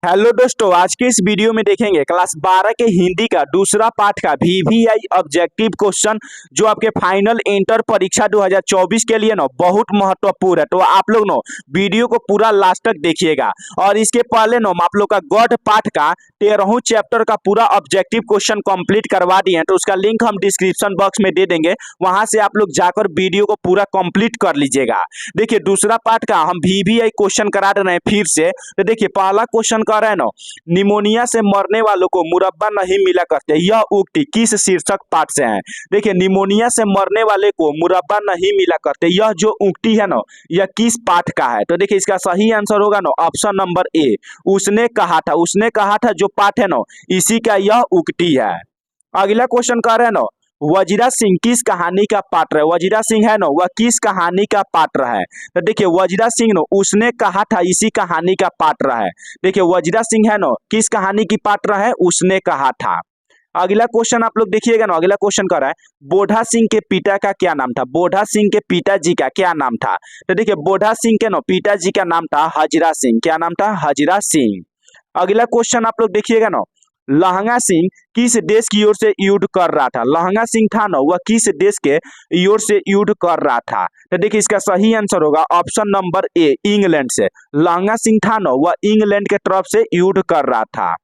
Hello दोस्तों, आज के इस वीडियो में देखेंगे क्लास 12 के हिंदी का दूसरा पाठ का वीवीआई ऑब्जेक्टिव क्वेश्चन जो आपके फाइनल इंटर परीक्षा 2024 के लिए ना बहुत महत्वपूर्ण है। तो आप लोग ना वीडियो को पूरा लास्ट तक देखिएगा। और इसके पहले ना आप लोग का गढ़ पाठ का 13वां चैप्टर का पूरा ऑब्जेक्टिव क्वेश्चन कंप्लीट करवा दिए हैं, तो उसका लिंक हम डिस्क्रिप्शन बॉक्स में दे देंगे, वहां से आप लोग जाकर वीडियो को पूरा कंप्लीट कर लीजिएगा। देखिए दूसरा पाठ का हम वीवीआई क्वेश्चन करा रहे हैं फिर से। तो देखिए पहला क्वेश्चन कह रहे हैं ना, निमोनिया से मरने वालों को मुरब्बा नहीं मिला करते, यह उक्ति किस शीर्षक पाठ से है। देखिए निमोनिया से मरने वाले को मुरब्बा नहीं मिला करते, यह जो उक्ति है ना यह किस पाठ का है। तो देखिए इसका सही आंसर होगा ना ऑप्शन नंबर ए, उसने कहा था। उसने कहा था जो पाठ है ना इसी का यह उक्ति है। अगला क्वेश्चन कह रहे हैं ना, वजीरा सिंह किस कहानी का पात्र है। वजीरा सिंह है ना वह किस कहानी का पात्र है। तो देखिए वजीरा सिंह ना उसने कहा था इसी कहानी का पात्र है। देखिए वजीरा सिंह है ना किस कहानी की पात्र है, उसने कहा था। अगला क्वेश्चन आप लोग देखिएगा ना, अगला क्वेश्चन कर रहा है बोढ़ा सिंह के पिता का क्या नाम था। बोढ़ा सिंह के पिताजी का क्या नाम था। तो देखिए बोढ़ा सिंह के ना पिताजी का नाम था हजरा सिंह। क्या नाम था, हजरा सिंह। अगला क्वेश्चन आप लोग देखिएगा ना, लहंगा सिंह किस देश की ओर से युद्ध कर रहा था। लहंगा सिंह था ना वह किस देश के ओर से युद्ध कर रहा था। तो देखिए इसका सही आंसर होगा ऑप्शन नंबर ए, इंग्लैंड से। लहंगा सिंह था ना वह इंग्लैंड के तरफ से युद्ध कर रहा था।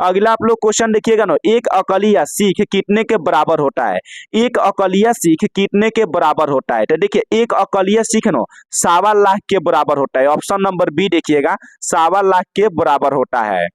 अगला आप लोग क्वेश्चन देखिएगा ना, एक अकलिया सीख कितने के बराबर होता है। एक अकलिया सीख कितने के बराबर होता है। तो देखिए एक अकलिया सीख ना 1.25 लाख के बराबर होता है। ऑप्शन नंबर बी देखिएगा, 1.25 लाख के बराबर होता है।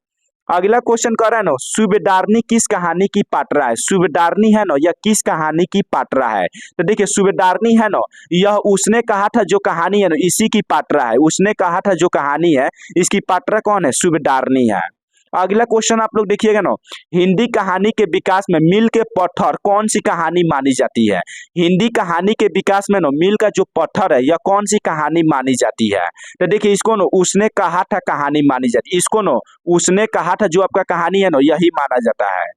अगला क्वेश्चन कर रहा है ना, सूबेदारनी किस कहानी की पात्रा है। सूबेदारनी है ना यह किस कहानी की पात्रा है। तो देखिए सूबेदारनी है ना यह उसने कहा था जो कहानी है ना इसी की पात्रा है। उसने कहा था जो कहानी है इसकी पात्रा कौन है, सूबेदारनी है। अगला क्वेश्चन आप लोग देखिएगा ना, हिंदी कहानी के विकास में मील के पत्थर कौन सी कहानी मानी जाती है। हिंदी कहानी के विकास में ना मील का जो पत्थर है यह कौन सी कहानी मानी जाती है। तो देखिए इसको ना उसने कहा था कहानी मानी जाती है। इसको ना उसने कहा था जो आपका कहानी है ना यही माना जाता है।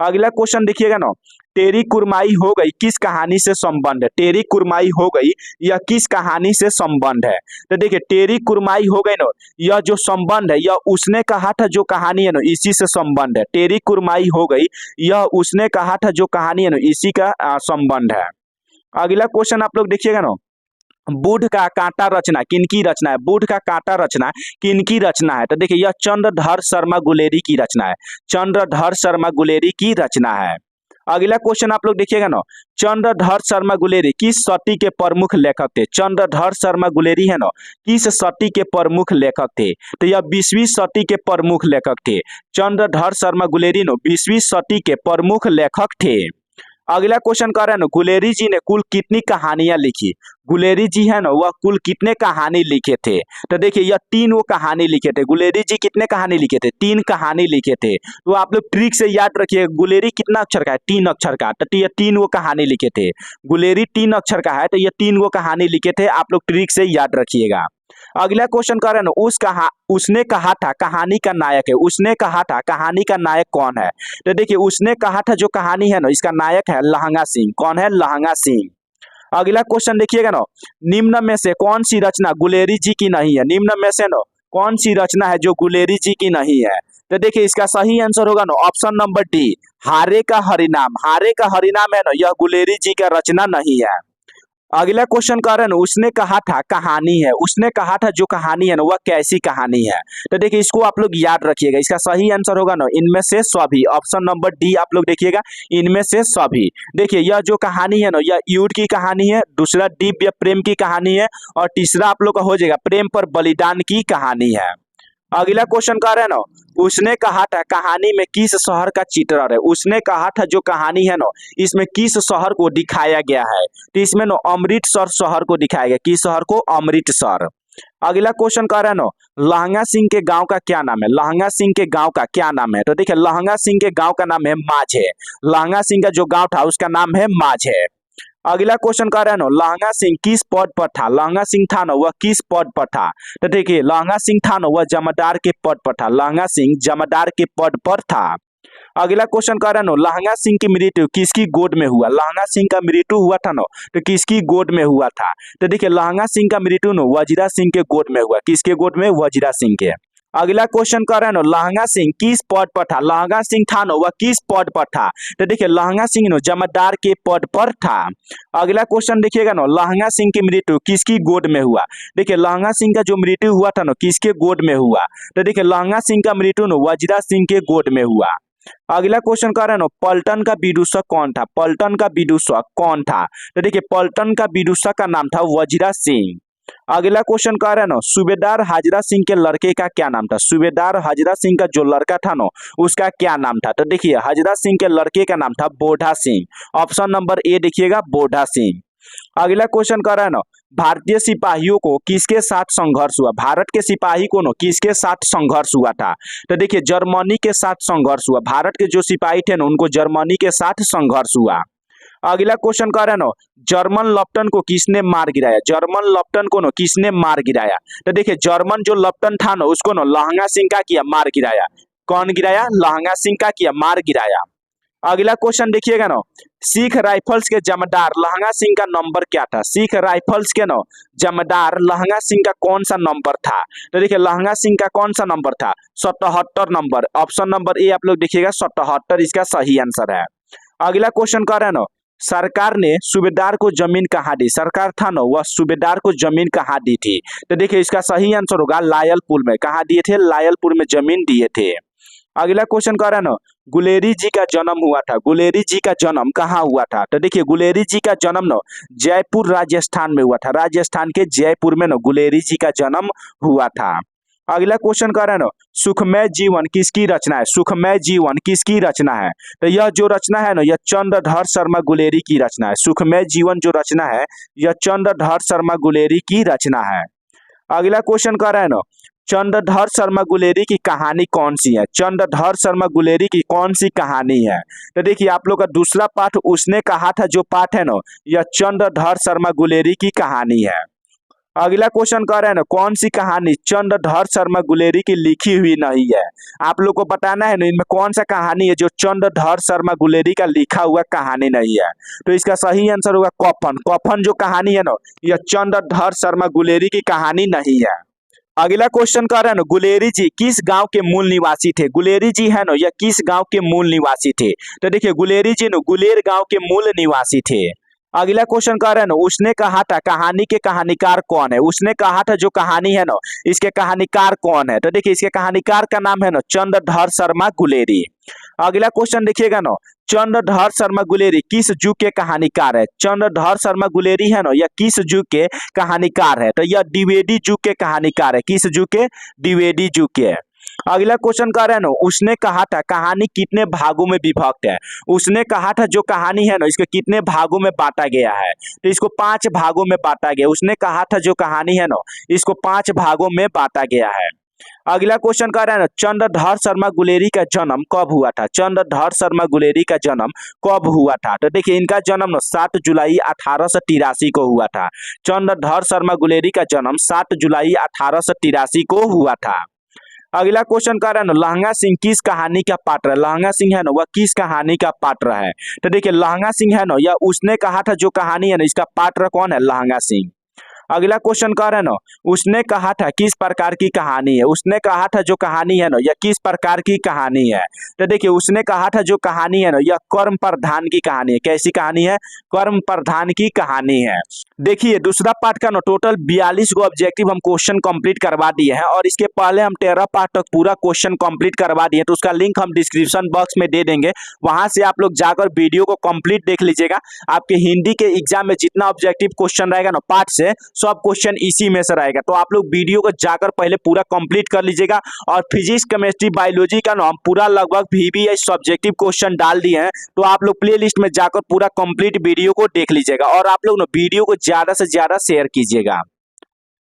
अगला क्वेश्चन देखिएगा ना, तेरी कुरमाई हो गई किस कहानी से संबंध है। तेरी कुरमाई हो गई यह किस कहानी से संबंध है। तो देखिए तेरी कुरमाई हो गई ना यह जो संबंध है यह उसने कहा था जो कहानी है ना इसी से संबंध है। तेरी कुरमाई हो गई यह उसने कहा था जो कहानी है ना इसी का संबंध है। अगला क्वेश्चन आप लोग देखिएगा ना, बूढ़ का कांटा रचना किनकी रचना है। बूढ़ का कांटा रचना किनकी रचना है। तो देखिए यह चंद्रधर शर्मा गुलेरी की रचना है। चंद्रधर शर्मा गुलेरी की रचना है। अगला क्वेश्चन आप लोग देखिएगा ना, चंद्रधर शर्मा गुलेरी किस सती के प्रमुख लेखक थे। चंद्रधर शर्मा गुलेरी है ना किस सती के प्रमुख लेखक थे। तो यह 20वीं सदी के प्रमुख लेखक थे। चंद्रधर शर्मा गुलेरी ना 20वीं सदी के प्रमुख लेखक थे। अगला क्वेश्चन कर रहे हैं ना, गुलेरी जी ने कुल कितनी कहानियां लिखी। गुलेरी जी है ना वह कुल कितने कहानी लिखे थे। तो देखिए यह 3 वो कहानी लिखे थे। गुलेरी जी कितने कहानी लिखे थे, 3 कहानी लिखे थे। तो आप लोग ट्रिक से याद रखिए, गुलेरी कितना अक्षर का है, 3 अक्षर का। तो ये 3 वो कहानी लिखे थे। गुलेरी 3 अक्षर का है तो ये 3 वो कहानी लिखे थे। आप लोग ट्रिक से याद रखिएगा। अगला क्वेश्चन कर रहे हैं ना, उसने कहा था कहानी का नायक है। उसने कहा था कहानी का नायक कौन है। तो देखिए उसने कहा था जो कहानी है ना इसका नायक है लहंगा सिंह। कौन है, लहंगा सिंह। अगला क्वेश्चन देखिएगा ना, निम्न में से कौन सी रचना गुलेरी जी की नहीं है। निम्न में से ना कौन सी रचना है जो गुलेरी जी की नहीं है। तो देखिए इसका सही आंसर होगा ना ऑप्शन नंबर डी, हारे का हरिनाम। हारे का हरिनाम है ना यह गुलेरी जी का रचना नहीं है। अगला क्वेश्चन कह रहे हैं उसने कहा था कहानी है। उसने कहा था जो कहानी है ना वह कैसी कहानी है। तो देखिए इसको आप लोग याद रखिएगा। इसका सही आंसर होगा ना इनमें से सभी। ऑप्शन नंबर डी आप लोग देखिएगा, इनमें से सभी। देखिए यह जो कहानी है ना यह युद्ध की कहानी है, दूसरा दिव्य प्रेम की कहानी है, और तीसरा आप लोग का हो जाएगा प्रेम पर बलिदान की कहानी है। अगला क्वेश्चन कह रहे हैं ना, उसने कहा था कहानी में किस शहर का चित्रण है। उसने कहा था जो कहानी है ना इसमें किस शहर को दिखाया गया है। तो इसमें ना अमृतसर शहर को दिखाया गया। किस शहर को, अमृतसर। अगला क्वेश्चन कह रहे हैं ना, लहंगा सिंह के गांव का क्या नाम है। लहंगा सिंह के गांव का क्या नाम है। तो देखिए लहंगा सिंह के गांव का नाम है माझे। लहंगा सिंह का जो गांव था उसका नाम है माझे। अगला क्वेश्चन कह रहे हैं ना, लहंगा सिंह किस पद पर था। लहंगा सिंह था ना वह किस पद पर था। तो देखिए लहंगा सिंह था ना वह जमादार के पद पर था। लहंगा सिंह जमादार के पद पर था। अगला क्वेश्चन कह रहे हैं ना, लहंगा सिंह की मृत्यु किसकी गोद में हुआ। लहंगा सिंह का मृत्यु हुआ था ना तो किसकी गोद में हुआ था। तो देखिए लहंगा सिंह का मृत्यु ना वजीरा सिंह के गोद में हुआ। किसके गोद में, वजीरा सिंह के। अगला क्वेश्चन कर रहे हैं ना, लहंगा सिंह किस पद पर था? लहंगा सिंह था ना, वह किस पद पर था? तो देखिए लहंगा सिंह ना जमादार के पद पर था। अगला क्वेश्चन देखिएगा ना, लहंगा सिंह की मृत्यु किसकी गोद में हुआ? देखिए लहंगा सिंह का जो मृत्यु हुआ था ना, किसके गोद में हुआ? तो देखिए लहंगा सिंह का मृत्यु ना वजीरा सिंह के गोद में हुआ। अगला क्वेश्चन कर रहे हैं ना, पलटन का विदूषक कौन था? पलटन का विदूषक कौन था? तो देखिए पलटन का विदूषक का नाम था वजीरा सिंह। अगला क्वेश्चन कह रहे हैं ना, सूबेदार हाजरा सिंह के लड़के का क्या नाम था? सूबेदार हाजरा सिंह का जो लड़का था ना, उसका क्या नाम था? तो देखिए हाजरा सिंह के लड़के का नाम था बोढ़ा सिंह। ऑप्शन नंबर ए देखिएगा, बोढ़ा सिंह। अगला क्वेश्चन कर रहा है ना, भारतीय सिपाहियों को किसके साथ संघर्ष हुआ? भारत के सिपाही को ना किसके साथ संघर्ष हुआ था? तो देखिए जर्मनी के साथ संघर्ष हुआ। भारत के जो सिपाही थे ना, उनको जर्मनी के साथ संघर्ष हुआ। अगला क्वेश्चन कह रहे हैं ना, जर्मन लेफ्टन को किसने मार गिराया? जर्मन लेफ्टन को ना किसने मार गिराया? तो देखिए जर्मन जो लेफ्टन था ना, उसको ना लहंगा सिंह का किया मार गिराया। कौन गिराया? लहंगा सिंह का किया मार गिराया। अगला क्वेश्चन देखिएगा ना, सिख राइफल्स के जमादार लहंगा सिंह का नंबर क्या था? सिख राइफल्स के ना जमादार लहंगा सिंह का कौन सा नंबर था? तो देखिए लहंगा सिंह का कौन सा नंबर था? 77 नंबर। ऑप्शन नंबर ए आप लोग देखिएगा, 77 इसका सही आंसर है। अगला क्वेश्चन कह रहे हैं ना, सरकार ने सूबेदार को जमीन कहाँ दी? सरकार था ना, वह सूबेदार को जमीन कहाँ दी थी? तो देखिए इसका सही आंसर होगा लायलपुर में। कहाँ दिए थे? लायलपुर में जमीन दिए थे। अगला क्वेश्चन कह रहा है ना, गुलेरी जी का जन्म हुआ था। गुलेरी जी का जन्म कहाँ हुआ था? तो देखिए गुलेरी जी का जन्म ना जयपुर राजस्थान में हुआ था। राजस्थान के जयपुर में ना गुलेरी जी का जन्म हुआ था। अगला क्वेश्चन कह रहा है ना, सुखमय जीवन किसकी रचना है? सुखमय जीवन किसकी रचना है? तो यह जो रचना है ना, यह चंद्रधर शर्मा गुलेरी की रचना है। सुखमय जीवन जो रचना है, यह चंद्रधर शर्मा गुलेरी की रचना है। अगला क्वेश्चन कह रहा है ना, चंद्रधर शर्मा गुलेरी की कहानी कौन सी है? चंद्रधर शर्मा गुलेरी की कौन सी कहानी है? तो देखिए आप लोग का दूसरा पाठ उसने कहा था, जो पाठ है ना, यह चंद्रधर शर्मा गुलेरी की कहानी है। अगला क्वेश्चन कह रहे हैं ना, कौन सी कहानी चंद्रधर शर्मा गुलेरी की लिखी हुई नहीं है? आप लोग को बताना है ना, इनमें कौन सा कहानी है जो चंद्रधर शर्मा गुलेरी का लिखा हुआ कहानी नहीं है? तो इसका सही आंसर होगा कफन। कफन जो कहानी है ना, यह चंद्रधर शर्मा गुलेरी की कहानी नहीं है। अगला क्वेश्चन कह रहे हैं ना, गुलेरी जी किस गांव के मूल निवासी थे? गुलेरी जी है ना, यह किस गांव के मूल निवासी थे? तो देखिए गुलेरी जी ना गुलेर गांव के मूल निवासी थे। अगला क्वेश्चन कह रहे हैं ना, उसने कहा था कहानी के कहानीकार कौन है? उसने कहा था जो कहानी है ना, इसके कहानीकार कौन है? तो देखिए इसके कहानीकार का नाम है ना चंद्रधर शर्मा गुलेरी। अगला क्वेश्चन देखिएगा ना, चंद्रधर शर्मा गुलेरी किस युग के कहानीकार है? चंद्रधर शर्मा गुलेरी है ना, यह किस युग के कहानीकार है? तो यह द्विवेदी युग के कहानीकार है। किस युग के? द्विवेदी युग के। अगला क्वेश्चन कह रहे हैं ना, उसने कहा था कहानी कितने भागों में विभक्त है? उसने कहा था जो कहानी है ना, इसको कितने भागों में बांटा गया है? तो इसको 5 भागों में बांटा गया। उसने कहा था जो कहानी है ना, इसको 5 भागों में बांटा गया है। अगला क्वेश्चन कह रहा है ना, चंद्रधर शर्मा गुलेरी का जन्म कब हुआ था? चंद्रधर शर्मा गुलेरी का जन्म कब हुआ था? तो देखिए इनका जन्म ना 7 जुलाई 1883 को हुआ था। चंद्रधर शर्मा गुलेरी का जन्म 7 जुलाई 1883 को हुआ था। अगला क्वेश्चन कह रहा है ना, लहंगा सिंह किस कहानी का पात्र है? लहंगा सिंह है ना, वह किस कहानी का पात्र है? तो देखिए लहंगा सिंह है ना, या उसने कहा था जो कहानी है ना, इसका पात्र कौन है? लहंगा सिंह। अगला क्वेश्चन कह रहे हैं ना, उसने कहा था किस प्रकार की कहानी है? उसने कहा था जो कहानी है ना, यह किस प्रकार की कहानी है? तो देखिए उसने कहा था जो कहानी है ना, यह कर्म प्रधान की कहानी है। कैसी कहानी है? कर्म प्रधान की कहानी है। देखिए दूसरा पार्ट का ना टोटल 42 गो ऑब्जेक्टिव हम क्वेश्चन कंप्लीट करवा दिए हैं, और इसके पहले हम 13 पार्ट तक पूरा क्वेश्चन कंप्लीट करवा दिए, तो उसका लिंक हम डिस्क्रिप्शन बॉक्स में दे देंगे। वहां से आप लोग जाकर वीडियो को कंप्लीट देख लीजिएगा। आपके हिंदी के एग्जाम में जितना ऑब्जेक्टिव क्वेश्चन रहेगा ना पार्ट से, सब क्वेश्चन इसी में से रहेगा। तो आप लोग वीडियो को जाकर पहले पूरा कंप्लीट कर लीजिएगा। और फिजिक्स, केमिस्ट्री, बायोलॉजी का ना हम पूरा लगभग VBI सब्जेक्टिव क्वेश्चन डाल दिए हैं, तो आप लोग प्ले लिस्ट में जाकर पूरा कंप्लीट वीडियो को देख लीजिएगा। और आप लोग ना वीडियो को ज्यादा से ज्यादा शेयर कीजिएगा।